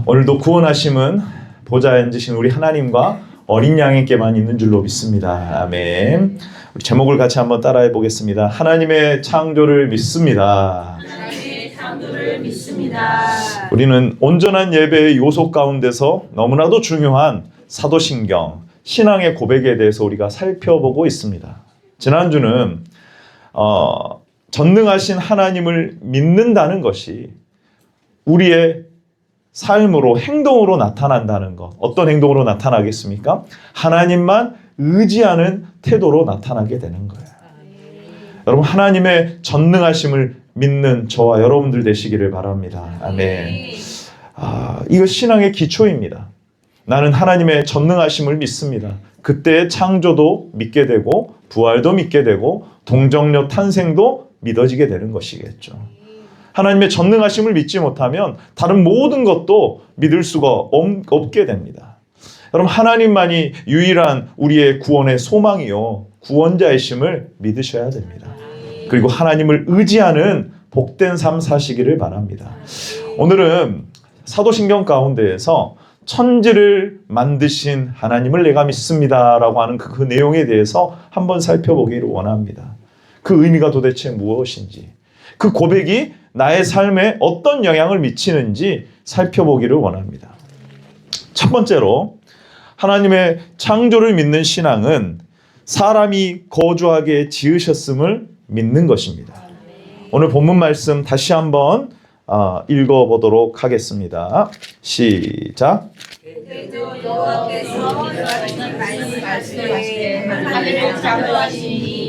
오늘도 구원하심은 보좌에 앉으신 우리 하나님과 어린 양에게만 있는 줄로 믿습니다. 아멘. 우리 제목을 같이 한번 따라해 보겠습니다. 하나님의 창조를 믿습니다. 하나님의 창조를 믿습니다. 우리는 온전한 예배의 요소 가운데서 너무나도 중요한 사도신경, 신앙의 고백에 대해서 우리가 살펴보고 있습니다. 지난주는 전능하신 하나님을 믿는다는 것이 우리의 삶으로, 행동으로 나타난다는 것. 어떤 행동으로 나타나겠습니까? 하나님만 의지하는 태도로 나타나게 되는 거예요. 여러분, 하나님의 전능하심을 믿는 저와 여러분들 되시기를 바랍니다. 아멘. 이거 신앙의 기초입니다. 나는 하나님의 전능하심을 믿습니다. 그때의 창조도 믿게 되고 부활도 믿게 되고 동정녀 탄생도 믿어지게 되는 것이겠죠. 하나님의 전능하심을 믿지 못하면 다른 모든 것도 믿을 수가 없게 됩니다. 여러분, 하나님만이 유일한 우리의 구원의 소망이요, 구원자이심을 믿으셔야 됩니다. 그리고 하나님을 의지하는 복된 삶 사시기를 바랍니다. 오늘은 사도신경 가운데에서 천지를 만드신 하나님을 내가 믿습니다 라고 하는 그 내용에 대해서 한번 살펴보기를 원합니다. 그 의미가 도대체 무엇인지, 그 고백이 나의 삶에 어떤 영향을 미치는지 살펴보기를 원합니다. 첫 번째로, 하나님의 창조를 믿는 신앙은 사람이 거주하게 지으셨음을 믿는 것입니다. 오늘 본문 말씀 다시 한번 읽어보도록 하겠습니다. 시작.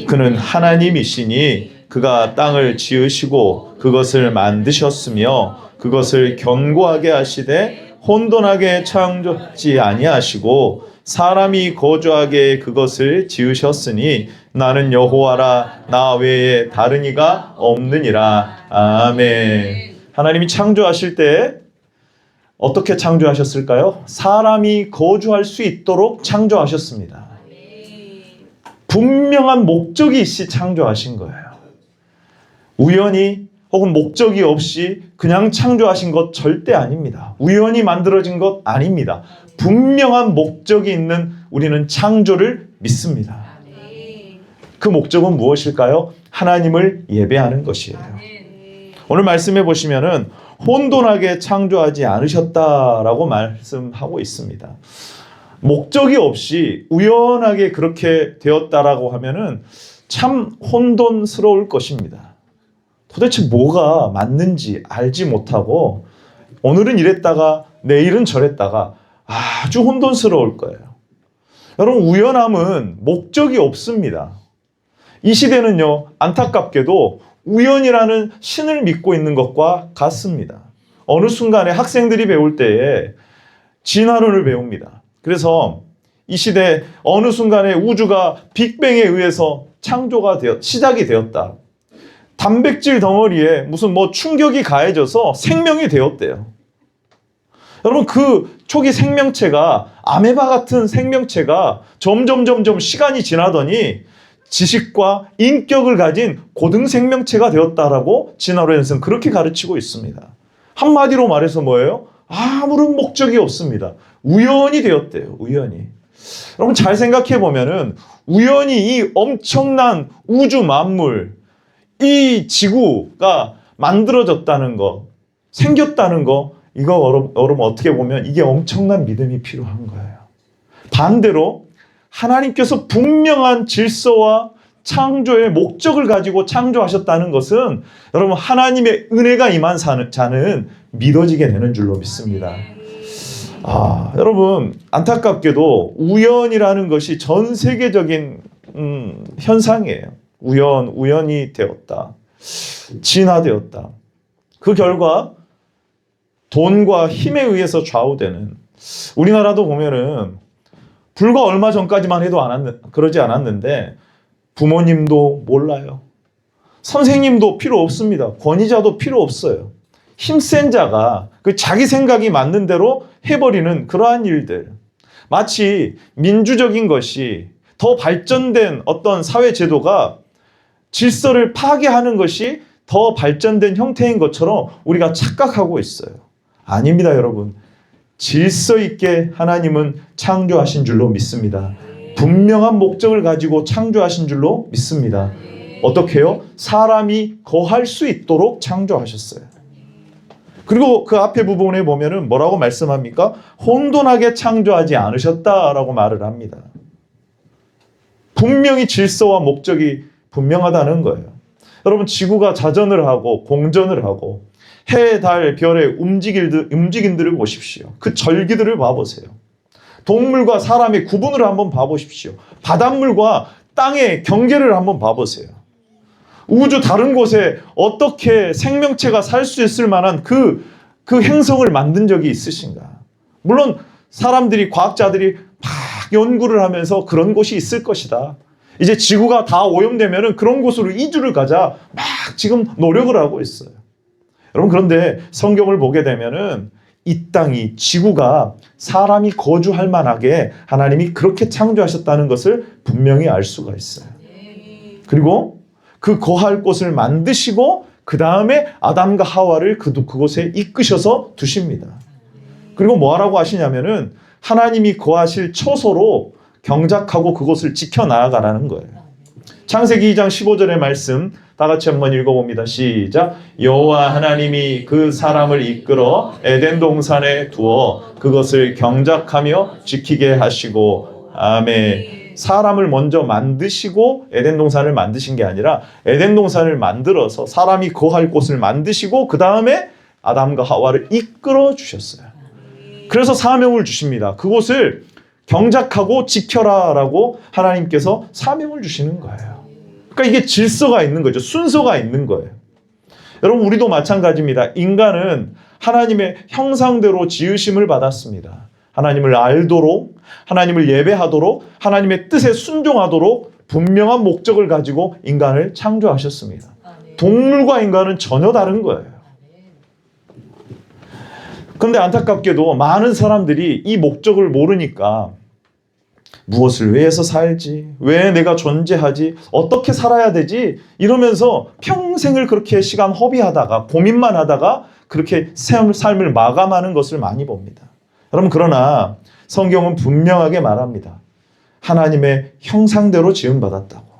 그는 하나님이시니 그가 땅을 지으시고 그것을 만드셨으며 그것을 견고하게 하시되 혼돈하게 창조하지 아니하시고 사람이 거주하게 그것을 지으셨으니 나는 여호와라, 나 외에 다른 이가 없느니라. 아멘. 하나님이 창조하실 때 어떻게 창조하셨을까요? 사람이 거주할 수 있도록 창조하셨습니다. 분명한 목적이 있이 창조하신 거예요. 우연히 혹은 목적이 없이 그냥 창조하신 것 절대 아닙니다. 우연히 만들어진 것 아닙니다. 분명한 목적이 있는 우리는 창조를 믿습니다. 그 목적은 무엇일까요? 하나님을 예배하는 것이에요. 오늘 말씀해 보시면은 혼돈하게 창조하지 않으셨다라고 말씀하고 있습니다. 목적이 없이 우연하게 그렇게 되었다라고 하면은 참 혼돈스러울 것입니다. 도대체 뭐가 맞는지 알지 못하고 오늘은 이랬다가 내일은 저랬다가 아주 혼돈스러울 거예요. 여러분, 우연함은 목적이 없습니다. 이 시대는요, 안타깝게도 우연이라는 신을 믿고 있는 것과 같습니다. 어느 순간에 학생들이 배울 때에 진화론을 배웁니다. 그래서 이 시대 어느 순간에 우주가 빅뱅에 의해서 시작이 되었다. 단백질 덩어리에 무슨 충격이 가해져서 생명이 되었대요. 여러분, 그 초기 생명체가 아메바 같은 생명체가 점점 시간이 지나더니 지식과 인격을 가진 고등 생명체가 되었다라고 진화론에서는 그렇게 가르치고 있습니다. 한마디로 말해서 뭐예요? 아무런 목적이 없습니다. 우연히 되었대요. 우연히. 여러분, 잘 생각해 보면은 우연히 이 엄청난 우주 만물, 이 지구가 만들어졌다는 거, 생겼다는 거, 이거 여러분 어떻게 보면 이게 엄청난 믿음이 필요한 거예요. 반대로 하나님께서 분명한 질서와 창조의 목적을 가지고 창조하셨다는 것은 여러분, 하나님의 은혜가 임한 자는 믿어지게 되는 줄로 믿습니다. 여러분, 안타깝게도 우연이라는 것이 전 세계적인 현상이에요. 우연이 되었다. 진화되었다. 그 결과 돈과 힘에 의해서 좌우되는, 우리나라도 보면은 불과 얼마 전까지만 해도 그러지 않았는데 부모님도 몰라요. 선생님도 필요 없습니다. 권위자도 필요 없어요. 힘센 자가 그 자기 생각이 맞는 대로 해버리는 그러한 일들. 마치 민주적인 것이, 더 발전된 어떤 사회 제도가 질서를 파괴하는 것이 더 발전된 형태인 것처럼 우리가 착각하고 있어요. 아닙니다, 여러분. 질서 있게 하나님은 창조하신 줄로 믿습니다. 분명한 목적을 가지고 창조하신 줄로 믿습니다. 어떻게요? 사람이 거할 수 있도록 창조하셨어요. 그리고 그 앞에 부분에 보면은 뭐라고 말씀합니까? 혼돈하게 창조하지 않으셨다라고 말을 합니다. 분명히 질서와 목적이 분명하다는 거예요. 여러분, 지구가 자전을 하고 공전을 하고 해, 달, 별의 움직임들을 보십시오. 그 절기들을 봐보세요. 동물과 사람의 구분을 한번 봐보십시오. 바닷물과 땅의 경계를 한번 봐보세요. 우주 다른 곳에 어떻게 생명체가 살 수 있을 만한 그 행성을 만든 적이 있으신가? 물론 사람들이, 과학자들이 막 연구를 하면서 그런 곳이 있을 것이다. 이제 지구가 다 오염되면은 그런 곳으로 이주를 가자 막 지금 노력을 하고 있어요. 여러분, 그런데 성경을 보게 되면은 이 땅이, 지구가 사람이 거주할 만하게 하나님이 그렇게 창조하셨다는 것을 분명히 알 수가 있어요. 그리고 그 거할 곳을 만드시고 그 다음에 아담과 하와를 그곳에 이끄셔서 두십니다. 그리고 뭐하라고 하시냐면은 하나님이 거하실 처소로 경작하고 그곳을 지켜나가라는 거예요. 창세기 2장 15절의 말씀 다 같이 한번 읽어봅니다. 시작. 여호와 하나님이 그 사람을 이끌어 에덴 동산에 두어 그것을 경작하며 지키게 하시고. 아멘. 사람을 먼저 만드시고 에덴 동산을 만드신 게 아니라 에덴 동산을 만들어서 사람이 거할 곳을 만드시고 그 다음에 아담과 하와를 이끌어 주셨어요. 그래서 사명을 주십니다. 그곳을 경작하고 지켜라라고 하나님께서 사명을 주시는 거예요. 그러니까 이게 질서가 있는 거죠. 순서가 있는 거예요. 여러분, 우리도 마찬가지입니다. 인간은 하나님의 형상대로 지으심을 받았습니다. 하나님을 알도록, 하나님을 예배하도록, 하나님의 뜻에 순종하도록 분명한 목적을 가지고 인간을 창조하셨습니다. 동물과 인간은 전혀 다른 거예요. 그런데 안타깝게도 많은 사람들이 이 목적을 모르니까 무엇을 위해서 살지? 왜 내가 존재하지? 어떻게 살아야 되지? 이러면서 평생을 그렇게 시간 허비하다가 고민만 하다가 그렇게 삶을 마감하는 것을 많이 봅니다. 여러분, 그러나 성경은 분명하게 말합니다. 하나님의 형상대로 지음받았다고.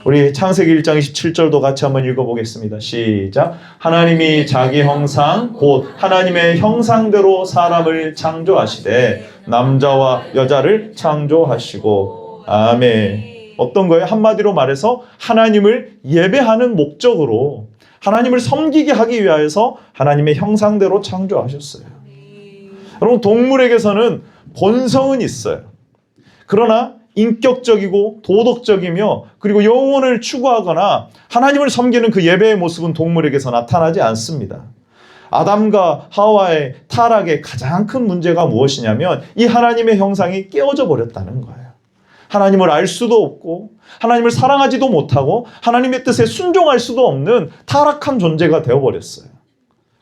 우리 창세기 1장 27절도 같이 한번 읽어보겠습니다. 시작. 하나님이 자기 형상 곧 하나님의 형상대로 사람을 창조하시되 남자와 여자를 창조하시고. 아멘. 어떤 거예요? 한마디로 말해서 하나님을 예배하는 목적으로, 하나님을 섬기게 하기 위하여서 하나님의 형상대로 창조하셨어요. 여러분, 동물에게서는 본성은 있어요. 그러나 인격적이고 도덕적이며 그리고 영혼을 추구하거나 하나님을 섬기는 그 예배의 모습은 동물에게서 나타나지 않습니다. 아담과 하와의 타락의 가장 큰 문제가 무엇이냐면 이 하나님의 형상이 깨어져 버렸다는 거예요. 하나님을 알 수도 없고 하나님을 사랑하지도 못하고 하나님의 뜻에 순종할 수도 없는 타락한 존재가 되어버렸어요.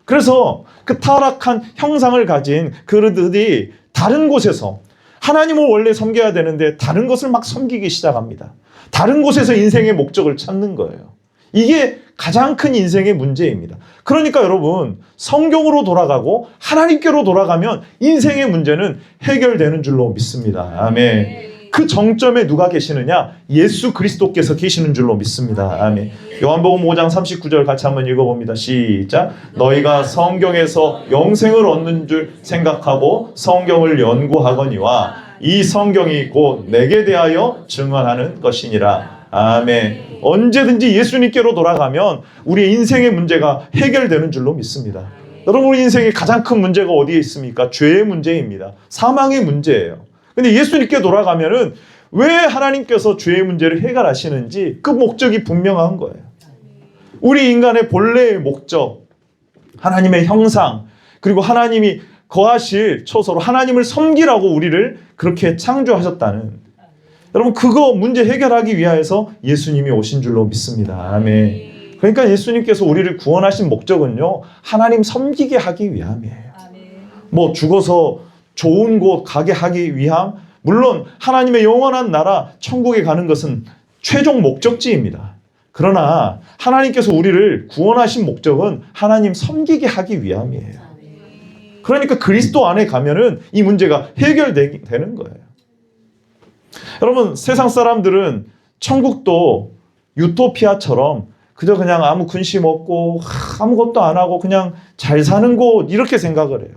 그래서 그 타락한 형상을 가진 그들이 다른 곳에서 하나님을 원래 섬겨야 되는데 다른 것을 막 섬기기 시작합니다. 다른 곳에서 인생의 목적을 찾는 거예요. 이게 가장 큰 인생의 문제입니다. 그러니까 여러분, 성경으로 돌아가고 하나님께로 돌아가면 인생의 문제는 해결되는 줄로 믿습니다. 아멘. 그 정점에 누가 계시느냐? 예수 그리스도께서 계시는 줄로 믿습니다. 아멘. 요한복음 5장 39절 같이 한번 읽어봅니다. 시작. 너희가 성경에서 영생을 얻는 줄 생각하고 성경을 연구하거니와 이 성경이 곧 내게 대하여 증언하는 것이니라. 아멘. 언제든지 예수님께로 돌아가면 우리의 인생의 문제가 해결되는 줄로 믿습니다. 여러분, 우리 인생의 가장 큰 문제가 어디에 있습니까? 죄의 문제입니다. 사망의 문제예요. 근데 예수님께 돌아가면은 왜 하나님께서 죄의 문제를 해결하시는지 그 목적이 분명한 거예요. 우리 인간의 본래의 목적, 하나님의 형상, 그리고 하나님이 거하실 처소로 하나님을 섬기라고 우리를 그렇게 창조하셨다는, 여러분, 그거 문제 해결하기 위하여서 예수님이 오신 줄로 믿습니다. 아멘. 그러니까 예수님께서 우리를 구원하신 목적은요, 하나님 섬기게 하기 위함이에요. 뭐 죽어서 좋은 곳 가게 하기 위함, 물론 하나님의 영원한 나라 천국에 가는 것은 최종 목적지입니다. 그러나 하나님께서 우리를 구원하신 목적은 하나님 섬기게 하기 위함이에요. 그러니까 그리스도 안에 가면은 이 문제가 해결되는 거예요. 여러분, 세상 사람들은 천국도 유토피아처럼 그저 그냥 아무 근심 없고 아무것도 안 하고 그냥 잘 사는 곳 이렇게 생각을 해요.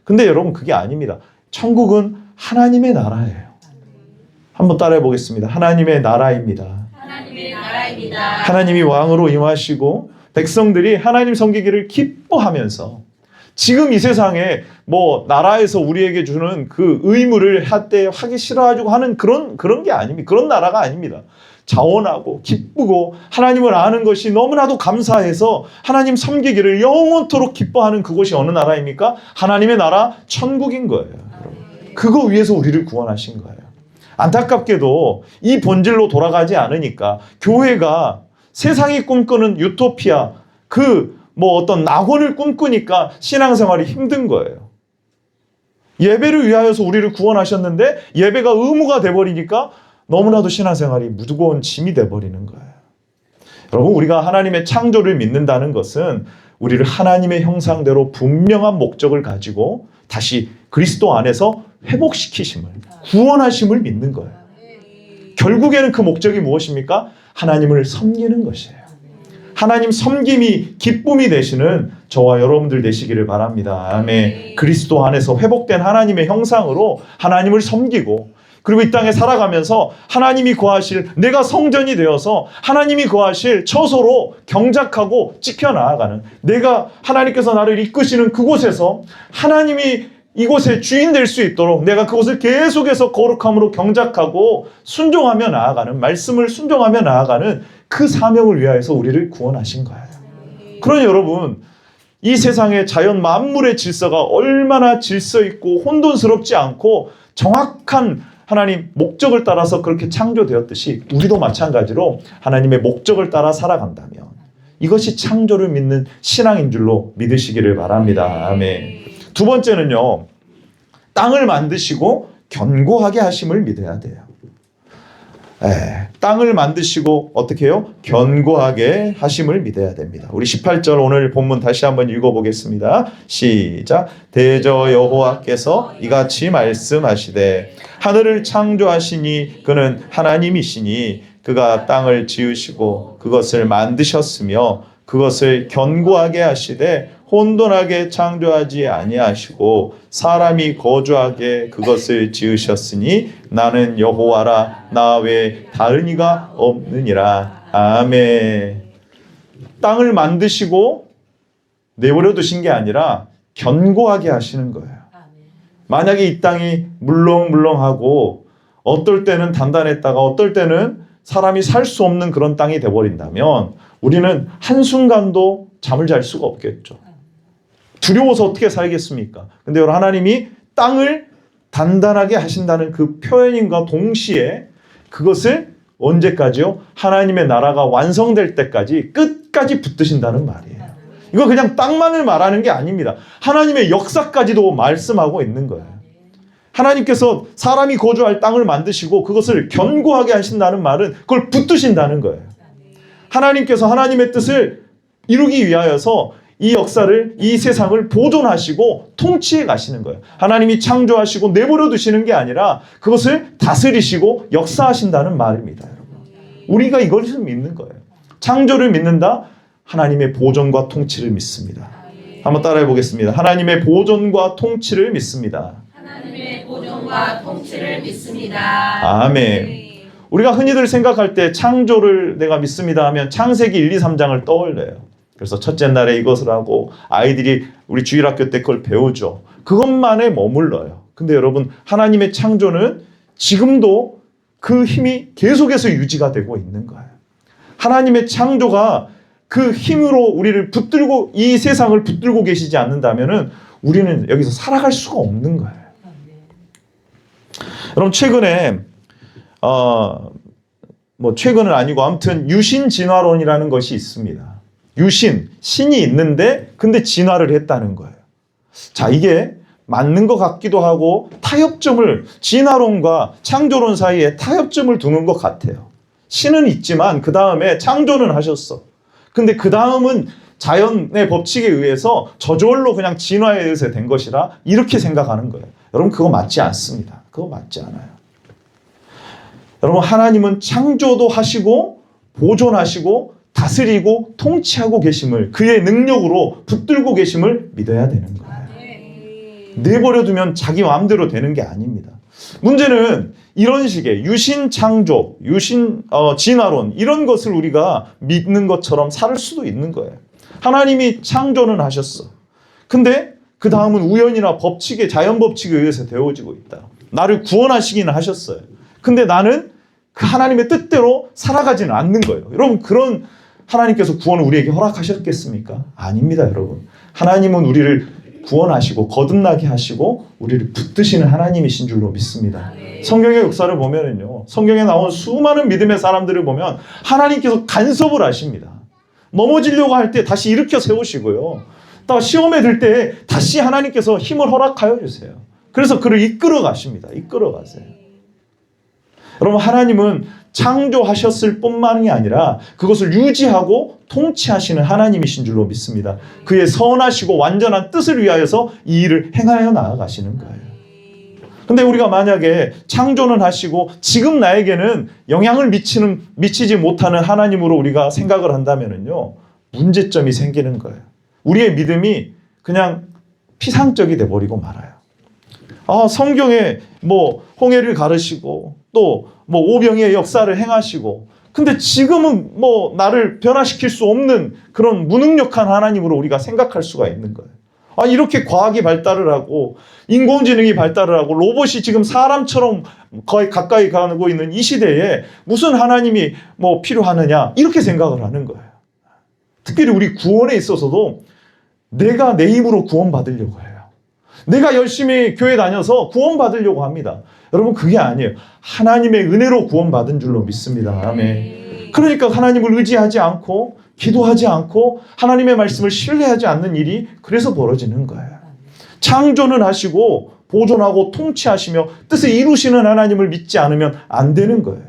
근데 여러분, 그게 아닙니다. 천국은 하나님의 나라예요. 한번 따라해 보겠습니다. 하나님의 나라입니다. 하나님의 나라입니다. 하나님이 왕으로 임하시고 백성들이 하나님 섬기기를 기뻐하면서 지금 이 세상에 뭐 나라에서 우리에게 주는 그 의무를 하기 싫어가지고 하는 그런 게 아닙니다. 그런 나라가 아닙니다. 자원하고 기쁘고 하나님을 아는 것이 너무나도 감사해서 하나님 섬기기를 영원토록 기뻐하는 그곳이 어느 나라입니까? 하나님의 나라 천국인 거예요. 그거 위해서 우리를 구원하신 거예요. 안타깝게도 이 본질로 돌아가지 않으니까 교회가 세상이 꿈꾸는 유토피아, 어떤 낙원을 꿈꾸니까 신앙생활이 힘든 거예요. 예배를 위하여서 우리를 구원하셨는데 예배가 의무가 돼버리니까 너무나도 신앙생활이 무거운 짐이 돼버리는 거예요. 여러분, 우리가 하나님의 창조를 믿는다는 것은 우리를 하나님의 형상대로 분명한 목적을 가지고 다시 그리스도 안에서 회복시키심을, 구원하심을 믿는 거예요. 결국에는 그 목적이 무엇입니까? 하나님을 섬기는 것이에요. 하나님 섬김이 기쁨이 되시는 저와 여러분들 되시기를 바랍니다. 아멘. 그리스도 안에서 회복된 하나님의 형상으로 하나님을 섬기고, 그리고 이 땅에 살아가면서 하나님이 거하실, 내가 성전이 되어서 하나님이 거하실 처소로 경작하고 지켜나아가는, 내가 하나님께서 나를 이끄시는 그곳에서 하나님이 이곳에 주인 될 수 있도록 내가 그곳을 계속해서 거룩함으로 경작하고 순종하며 나아가는, 말씀을 순종하며 나아가는 그 사명을 위하여서 우리를 구원하신 거예요. 그러니 여러분, 이 세상의 자연 만물의 질서가 얼마나 질서 있고 혼돈스럽지 않고 정확한 하나님 목적을 따라서 그렇게 창조되었듯이 우리도 마찬가지로 하나님의 목적을 따라 살아간다면 이것이 창조를 믿는 신앙인 줄로 믿으시기를 바랍니다. 아멘. 두 번째는요, 땅을 만드시고 견고하게 하심을 믿어야 돼요. 땅을 만드시고 어떻게 해요? 견고하게 하심을 믿어야 됩니다. 우리 18절 오늘 본문 다시 한번 읽어보겠습니다. 시작. 대저 여호와께서 이같이 말씀하시되 하늘을 창조하시니 그는 하나님이시니 그가 땅을 지으시고 그것을 만드셨으며 그것을 견고하게 하시되 혼돈하게 창조하지 아니하시고 사람이 거주하게 그것을 지으셨으니 나는 여호와라 나 외에 다른 이가 없느니라. 아멘. 땅을 만드시고 내버려 두신 게 아니라 견고하게 하시는 거예요. 만약에 이 땅이 물렁물렁하고 어떨 때는 단단했다가 어떨 때는 사람이 살 수 없는 그런 땅이 되어버린다면 우리는 한순간도 잠을 잘 수가 없겠죠. 두려워서 어떻게 살겠습니까? 근데 여러분, 하나님이 땅을 단단하게 하신다는 그 표현인과 동시에 그것을 언제까지요? 하나님의 나라가 완성될 때까지 끝까지 붙드신다는 말이에요. 이거 그냥 땅만을 말하는 게 아닙니다. 하나님의 역사까지도 말씀하고 있는 거예요. 하나님께서 사람이 거주할 땅을 만드시고 그것을 견고하게 하신다는 말은 그걸 붙드신다는 거예요. 하나님께서 하나님의 뜻을 이루기 위하여서 이 역사를, 이 세상을 보존하시고 통치해 가시는 거예요. 하나님이 창조하시고 내버려 두시는 게 아니라 그것을 다스리시고 역사하신다는 말입니다. 여러분, 우리가 이것을 믿는 거예요. 창조를 믿는다? 하나님의 보존과 통치를 믿습니다. 한번 따라해 보겠습니다. 하나님의 보존과 통치를 믿습니다. 하나님의 보존과 통치를 믿습니다. 아멘. 우리가 흔히들 생각할 때 창조를 내가 믿습니다 하면 창세기 1, 2, 3장을 떠올려요. 그래서 첫째 날에 이것을 하고 아이들이 우리 주일학교 때 그걸 배우죠. 그것만에 머물러요. 근데 여러분, 하나님의 창조는 지금도 그 힘이 계속해서 유지가 되고 있는 거예요. 하나님의 창조가 그 힘으로 우리를 붙들고 이 세상을 붙들고 계시지 않는다면은 우리는 여기서 살아갈 수가 없는 거예요. 여러분, 최근에 최근은 아니고 아무튼 유신 진화론이라는 것이 있습니다. 신이 있는데 근데 진화를 했다는 거예요. 자, 이게 맞는 것 같기도 하고 진화론과 창조론 사이에 타협점을 두는 것 같아요. 신은 있지만 그 다음에 창조는 하셨어. 근데 그 다음은 자연의 법칙에 의해서 저절로 그냥 진화에 의해서 된 것이라 이렇게 생각하는 거예요. 여러분 그거 맞지 않습니다. 그거 맞지 않아요. 여러분 하나님은 창조도 하시고 보존하시고 다스리고 통치하고 계심을 그의 능력으로 붙들고 계심을 믿어야 되는 거예요. 내버려 두면 자기 마음대로 되는 게 아닙니다. 문제는 이런 식의 유신 창조, 유신 진화론 이런 것을 우리가 믿는 것처럼 살 수도 있는 거예요. 하나님이 창조는 하셨어. 근데 그 다음은 우연이나 법칙에 자연 법칙에 의해서 되어지고 있다. 나를 구원하시기는 하셨어요. 근데 나는 그 하나님의 뜻대로 살아가지는 않는 거예요. 여러분 그런 하나님께서 구원을 우리에게 허락하셨겠습니까? 아닙니다, 여러분. 하나님은 우리를 구원하시고 거듭나게 하시고 우리를 붙드시는 하나님이신 줄로 믿습니다. 성경의 역사를 보면은요, 성경에 나온 수많은 믿음의 사람들을 보면 하나님께서 간섭을 하십니다. 넘어지려고 할 때 다시 일으켜 세우시고요. 또 시험에 들 때 다시 하나님께서 힘을 허락하여 주세요. 그래서 그를 이끌어 가십니다. 이끌어 가세요. 여러분 하나님은 창조하셨을 뿐만이 아니라 그것을 유지하고 통치하시는 하나님이신 줄로 믿습니다. 그의 선하시고 완전한 뜻을 위하여서 이 일을 행하여 나아가시는 거예요. 근데 우리가 만약에 창조는 하시고 지금 나에게는 영향을 미치지 못하는 하나님으로 우리가 생각을 한다면요, 문제점이 생기는 거예요. 우리의 믿음이 그냥 피상적이 돼버리고 말아요. 성경에 홍해를 가르시고 또 오병이의 역사를 행하시고 근데 지금은 나를 변화시킬 수 없는 그런 무능력한 하나님으로 우리가 생각할 수가 있는 거예요. 이렇게 과학이 발달을 하고 인공지능이 발달을 하고 로봇이 지금 사람처럼 거의 가까이 가고 있는 이 시대에 무슨 하나님이 필요하느냐 이렇게 생각을 하는 거예요. 특별히 우리 구원에 있어서도 내가 내 힘으로 구원받으려고 해요. 내가 열심히 교회 다녀서 구원받으려고 합니다. 여러분 그게 아니에요. 하나님의 은혜로 구원받은 줄로 믿습니다. 아멘. 그러니까 하나님을 의지하지 않고 기도하지 않고 하나님의 말씀을 신뢰하지 않는 일이 그래서 벌어지는 거예요. 창조는 하시고 보존하고 통치하시며 뜻을 이루시는 하나님을 믿지 않으면 안 되는 거예요.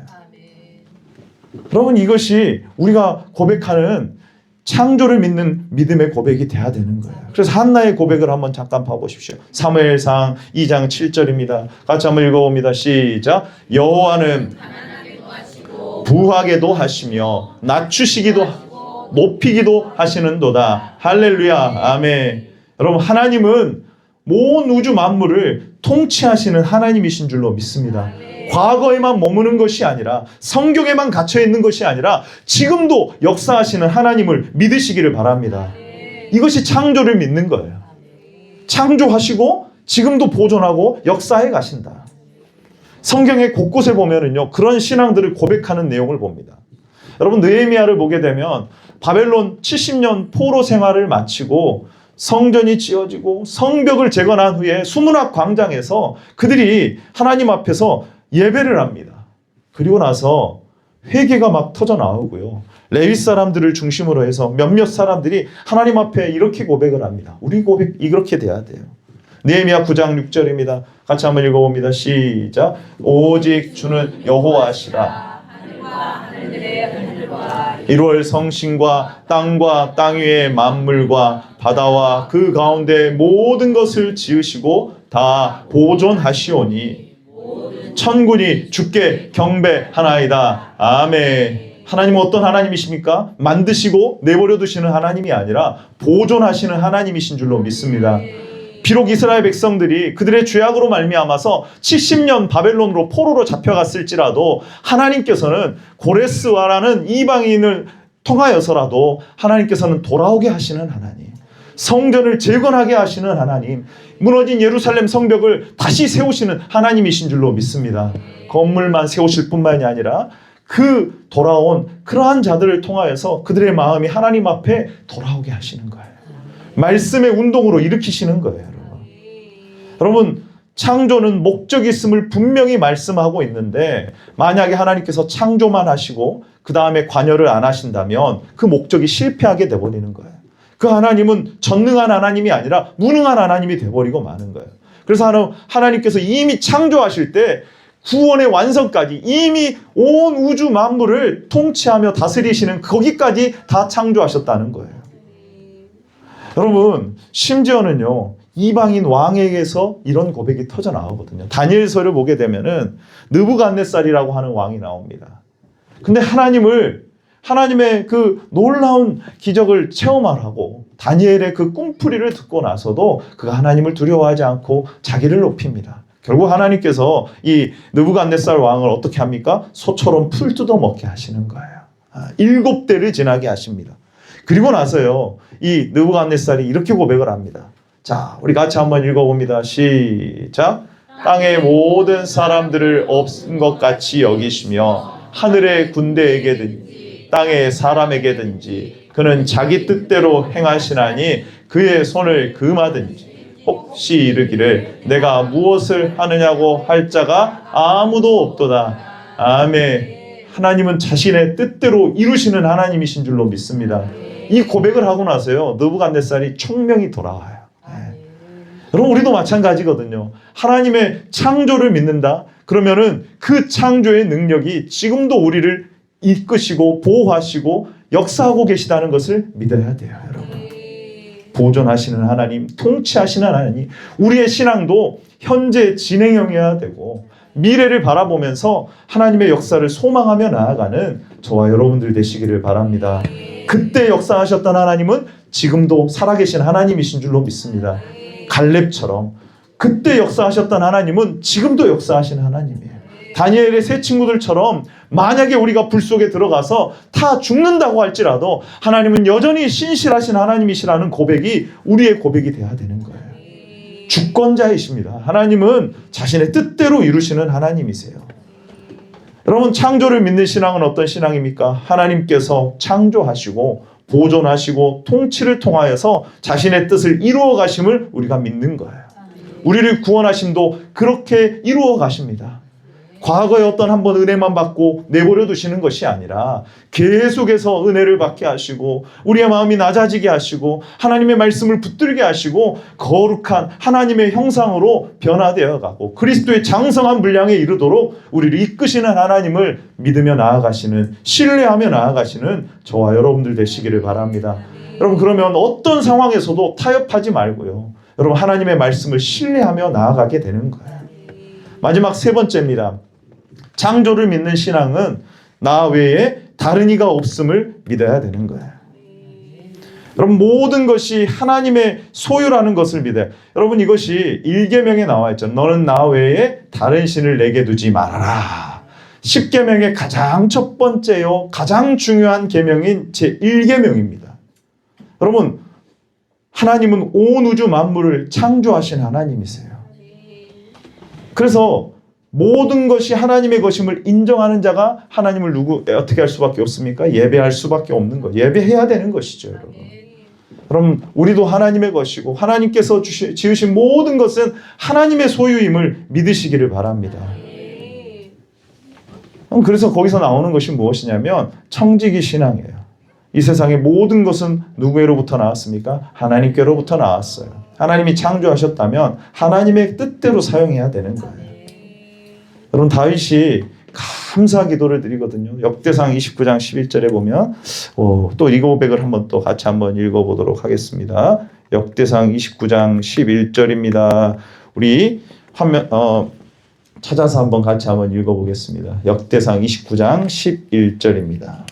여러분 이것이 우리가 고백하는 창조를 믿는 믿음의 고백이 돼야 되는 거예요. 그래서 한나의 고백을 한번 잠깐 봐보십시오. 사무엘상 2장 7절입니다. 같이 한번 읽어봅니다. 시작. 여호와는 부하게도 하시며 낮추시기도 높이기도 하시는도다. 할렐루야. 아멘. 여러분 하나님은 온 우주 만물을 통치하시는 하나님이신 줄로 믿습니다. 과거에만 머무는 것이 아니라 성경에만 갇혀 있는 것이 아니라 지금도 역사하시는 하나님을 믿으시기를 바랍니다. 이것이 창조를 믿는 거예요. 창조하시고 지금도 보존하고 역사해 가신다. 성경의 곳곳에 보면은요, 그런 신앙들을 고백하는 내용을 봅니다. 여러분 느헤미야를 보게 되면 바벨론 70년 포로 생활을 마치고 성전이 지어지고 성벽을 재건한 후에 수문학 광장에서 그들이 하나님 앞에서 예배를 합니다. 그리고 나서 회개가 막 터져 나오고요. 레위 사람들을 중심으로 해서 몇몇 사람들이 하나님 앞에 이렇게 고백을 합니다. 우리 고백 이렇게 돼야 돼요. 느헤미야 9장 6절입니다. 같이 한번 읽어봅니다. 시작. 오직 주는 여호와시라. 이루어 성신과 땅과 땅 위의 만물과 바다와 그 가운데 모든 것을 지으시고 다 보존하시오니 천군이 주께 경배하나이다. 아멘. 하나님은 어떤 하나님이십니까? 만드시고 내버려 두시는 하나님이 아니라 보존하시는 하나님이신 줄로 믿습니다. 비록 이스라엘 백성들이 그들의 죄악으로 말미암아서 70년 바벨론으로 포로로 잡혀갔을지라도 하나님께서는 고레스와라는 이방인을 통하여서라도 하나님께서는 돌아오게 하시는 하나님, 성전을 재건하게 하시는 하나님, 무너진 예루살렘 성벽을 다시 세우시는 하나님이신 줄로 믿습니다. 건물만 세우실 뿐만이 아니라 그 돌아온 그러한 자들을 통하여서 그들의 마음이 하나님 앞에 돌아오게 하시는 거예요. 말씀의 운동으로 일으키시는 거예요. 여러분 창조는 목적이 있음을 분명히 말씀하고 있는데 만약에 하나님께서 창조만 하시고 그 다음에 관여를 안 하신다면 그 목적이 실패하게 돼버리는 거예요. 그 하나님은 전능한 하나님이 아니라 무능한 하나님이 돼버리고 마는 거예요. 그래서 하나님께서 이미 창조하실 때 구원의 완성까지 이미 온 우주 만물을 통치하며 다스리시는 거기까지 다 창조하셨다는 거예요. 여러분, 심지어는요, 이방인 왕에게서 이런 고백이 터져 나오거든요. 다니엘서를 보게 되면은 느부갓네살이라고 하는 왕이 나옵니다. 근데 하나님의 그 놀라운 기적을 체험하라고 다니엘의 그 꿈풀이를 듣고 나서도 그가 하나님을 두려워하지 않고 자기를 높입니다. 결국 하나님께서 이 느부갓네살 왕을 어떻게 합니까? 소처럼 풀 뜯어 먹게 하시는 거예요. 7대를 지나게 하십니다. 그리고 나서요, 이 느부갓네살이 이렇게 고백을 합니다. 자, 우리 같이 한번 읽어봅니다. 시작. 땅의 모든 사람들을 없은 것 같이 여기시며 하늘의 군대에게든지 땅의 사람에게든지 그는 자기 뜻대로 행하시나니 그의 손을 금하든지 혹시 이르기를 내가 무엇을 하느냐고 할 자가 아무도 없도다. 아멘. 하나님은 자신의 뜻대로 이루시는 하나님이신 줄로 믿습니다. 이 고백을 하고 나서요, 느부갓네살이 총명이 돌아와요. 여러분, 우리도 마찬가지거든요. 하나님의 창조를 믿는다? 그러면은 그 창조의 능력이 지금도 우리를 이끄시고 보호하시고 역사하고 계시다는 것을 믿어야 돼요, 여러분. 보존하시는 하나님, 통치하시는 하나님, 우리의 신앙도 현재 진행형이어야 되고 미래를 바라보면서 하나님의 역사를 소망하며 나아가는 저와 여러분들 되시기를 바랍니다. 그때 역사하셨던 하나님은 지금도 살아계신 하나님이신 줄로 믿습니다. 갈렙처럼 그때 역사하셨던 하나님은 지금도 역사하시는 하나님이에요. 다니엘의 세 친구들처럼 만약에 우리가 불 속에 들어가서 다 죽는다고 할지라도 하나님은 여전히 신실하신 하나님이시라는 고백이 우리의 고백이 돼야 되는 거예요. 주권자이십니다. 하나님은 자신의 뜻대로 이루시는 하나님이세요. 여러분, 창조를 믿는 신앙은 어떤 신앙입니까? 하나님께서 창조하시고 보존하시고 통치를 통하여서 자신의 뜻을 이루어 가심을 우리가 믿는 거예요. 우리를 구원하심도 그렇게 이루어 가십니다. 과거에 어떤 한번 은혜만 받고 내버려 두시는 것이 아니라 계속해서 은혜를 받게 하시고 우리의 마음이 낮아지게 하시고 하나님의 말씀을 붙들게 하시고 거룩한 하나님의 형상으로 변화되어 가고 그리스도의 장성한 분량에 이르도록 우리를 이끄시는 하나님을 믿으며 나아가시는, 신뢰하며 나아가시는 저와 여러분들 되시기를 바랍니다. 여러분, 그러면 어떤 상황에서도 타협하지 말고요, 여러분, 하나님의 말씀을 신뢰하며 나아가게 되는 거예요. 마지막 세 번째입니다. 창조를 믿는 신앙은 나 외에 다른 이가 없음을 믿어야 되는 거예요. 여러분, 모든 것이 하나님의 소유라는 것을 믿어요. 여러분, 이것이 1계명에 나와 있죠. 너는 나 외에 다른 신을 내게 두지 말아라. 10계명의 가장 첫 번째요, 가장 중요한 계명인 제1계명입니다. 여러분, 하나님은 온 우주 만물을 창조하신 하나님이세요. 그래서 모든 것이 하나님의 것임을 인정하는 자가 하나님을 어떻게 할 수밖에 없습니까? 예배할 수밖에 없는 것. 예배해야 되는 것이죠, 여러분. 그럼 우리도 하나님의 것이고 하나님께서 지으신 모든 것은 하나님의 소유임을 믿으시기를 바랍니다. 그래서 거기서 나오는 것이 무엇이냐면 청지기 신앙이에요. 이 세상의 모든 것은 누구로부터 나왔습니까? 하나님께로부터 나왔어요. 하나님이 창조하셨다면 하나님의 뜻대로 사용해야 되는 거예요. 여러분, 다윗이 감사 기도를 드리거든요. 역대상 29장 11절에 보면 또 이 고백을 한번 또 같이 한번 읽어보도록 하겠습니다. 역대상 29장 11절입니다. 우리 화면 찾아서 한번 같이 한번 읽어보겠습니다. 역대상 29장 11절입니다.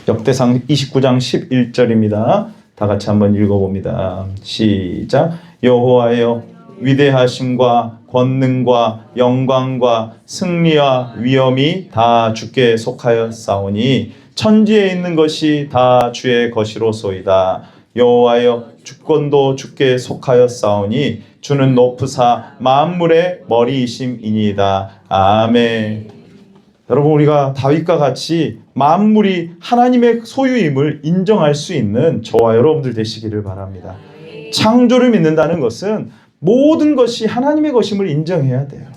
역대상 29장 11절입니다. 다 같이 한번 읽어봅니다. 시작. 여호와여, 위대하심과 권능과 영광과 승리와 위엄이 다 주께 속하였사오니 천지에 있는 것이 다 주의 것이로소이다. 여호와여, 주권도 주께 속하였사오니 주는 높으사 만물의 머리이심이니이다. 아멘. 여러분, 우리가 다윗과 같이 만물이 하나님의 소유임을 인정할 수 있는 저와 여러분들 되시기를 바랍니다. 창조를 믿는다는 것은 모든 것이 하나님의 것임을 인정해야 돼요.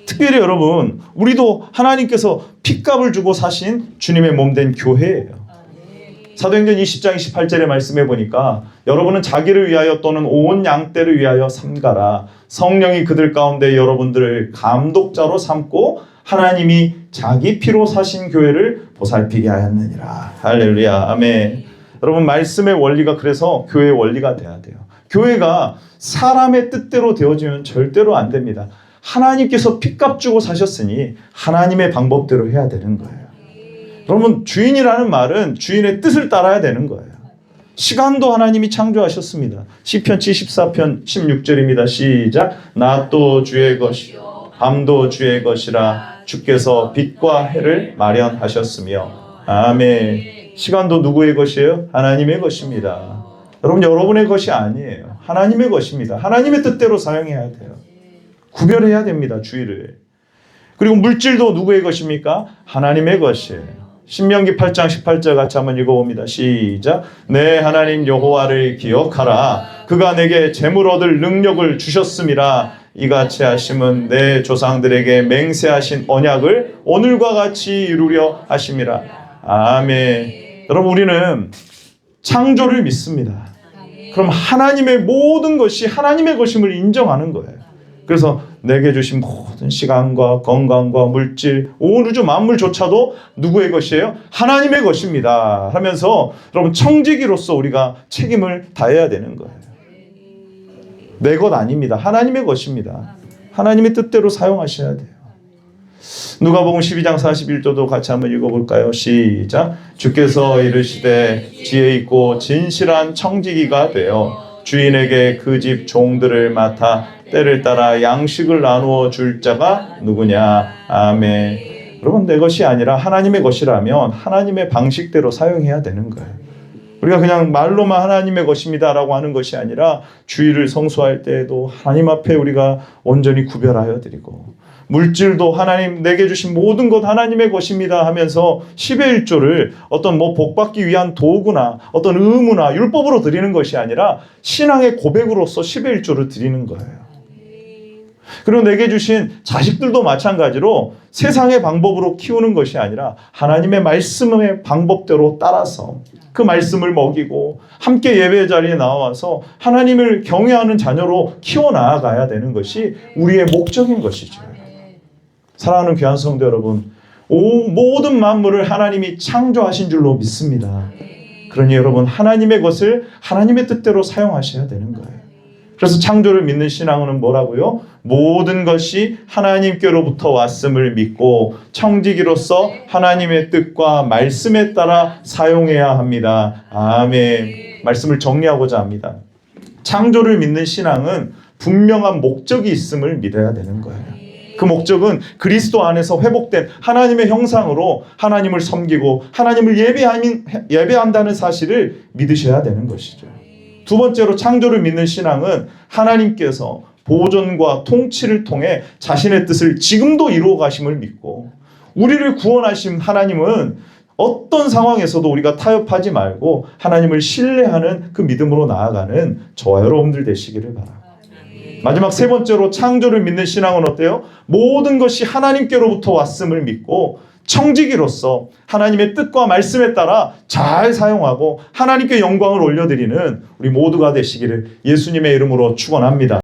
특별히 여러분, 우리도 하나님께서 핏값을 주고 사신 주님의 몸된 교회예요. 사도행전 20장 28절의 말씀해 보니까 여러분은 자기를 위하여 또는 온 양떼를 위하여 삼가라. 성령이 그들 가운데 여러분들을 감독자로 삼고 하나님이 자기 피로 사신 교회를 보살피게 하였느니라. 할렐루야. 아멘. 여러분, 말씀의 원리가 그래서 교회의 원리가 돼야 돼요. 교회가 사람의 뜻대로 되어지면 절대로 안 됩니다. 하나님께서 핏값 주고 사셨으니 하나님의 방법대로 해야 되는 거예요. 여러분, 주인이라는 말은 주인의 뜻을 따라야 되는 거예요. 시간도 하나님이 창조하셨습니다. 시편 74편 16절입니다. 시작. 낮도 주의 것이요 밤도 주의 것이라 주께서 빛과 해를 마련하셨으며. 아멘. 시간도 누구의 것이에요? 하나님의 것입니다. 여러분, 여러분의 것이 아니에요. 하나님의 것입니다. 하나님의 뜻대로 사용해야 돼요. 구별해야 됩니다. 주의를. 그리고 물질도 누구의 것입니까? 하나님의 것이에요. 신명기 8장 18절 같이 한번 읽어봅니다. 시작. 내 하나님 여호와를 기억하라. 그가 내게 재물 얻을 능력을 주셨음이라. 이같이 하심은 내 조상들에게 맹세하신 언약을 오늘과 같이 이루려 하심이라. 아멘. 여러분, 우리는 창조를 믿습니다. 그럼 하나님의 모든 것이 하나님의 것임을 인정하는 거예요. 그래서 내게 주신 모든 시간과 건강과 물질, 온 우주 만물조차도 누구의 것이에요? 하나님의 것입니다. 하면서 여러분, 청지기로서 우리가 책임을 다해야 되는 거예요. 내 것 아닙니다. 하나님의 것입니다. 하나님의 뜻대로 사용하셔야 돼요. 누가복음 12장 41절도 같이 한번 읽어볼까요? 시작. 주께서 이르시되 지혜 있고 진실한 청지기가 되어 주인에게 그 집 종들을 맡아 때를 따라 양식을 나누어 줄 자가 누구냐. 아멘. 여러분, 내 것이 아니라 하나님의 것이라면 하나님의 방식대로 사용해야 되는 거예요. 우리가 그냥 말로만 하나님의 것입니다 라고 하는 것이 아니라 주일을 성수할 때에도 하나님 앞에 우리가 온전히 구별하여 드리고, 물질도 하나님 내게 주신 모든 것 하나님의 것입니다 하면서 10의 1조를 어떤 복받기 위한 도구나 어떤 의무나 율법으로 드리는 것이 아니라 신앙의 고백으로서 10의 1조를 드리는 거예요. 그리고 내게 주신 자식들도 마찬가지로 세상의 방법으로 키우는 것이 아니라 하나님의 말씀의 방법대로 따라서 그 말씀을 먹이고 함께 예배 자리에 나와서 하나님을 경외하는 자녀로 키워나가야 되는 것이 우리의 목적인 것이죠. 사랑하는 귀한 성도 여러분, 모든 만물을 하나님이 창조하신 줄로 믿습니다. 그러니 여러분, 하나님의 것을 하나님의 뜻대로 사용하셔야 되는 거예요. 그래서 창조를 믿는 신앙은 뭐라고요? 모든 것이 하나님께로부터 왔음을 믿고 청지기로서 하나님의 뜻과 말씀에 따라 사용해야 합니다. 아멘. 말씀을 정리하고자 합니다. 창조를 믿는 신앙은 분명한 목적이 있음을 믿어야 되는 거예요. 그 목적은 그리스도 안에서 회복된 하나님의 형상으로 하나님을 섬기고 하나님을 예배한다는 사실을 믿으셔야 되는 것이죠. 두 번째로, 창조를 믿는 신앙은 하나님께서 보존과 통치를 통해 자신의 뜻을 지금도 이루어 가심을 믿고, 우리를 구원하신 하나님은 어떤 상황에서도 우리가 타협하지 말고 하나님을 신뢰하는 그 믿음으로 나아가는 저와 여러분들 되시기를 바랍니다. 마지막 세 번째로, 창조를 믿는 신앙은 어때요? 모든 것이 하나님께로부터 왔음을 믿고 청지기로서 하나님의 뜻과 말씀에 따라 잘 사용하고 하나님께 영광을 올려드리는 우리 모두가 되시기를 예수님의 이름으로 축원합니다.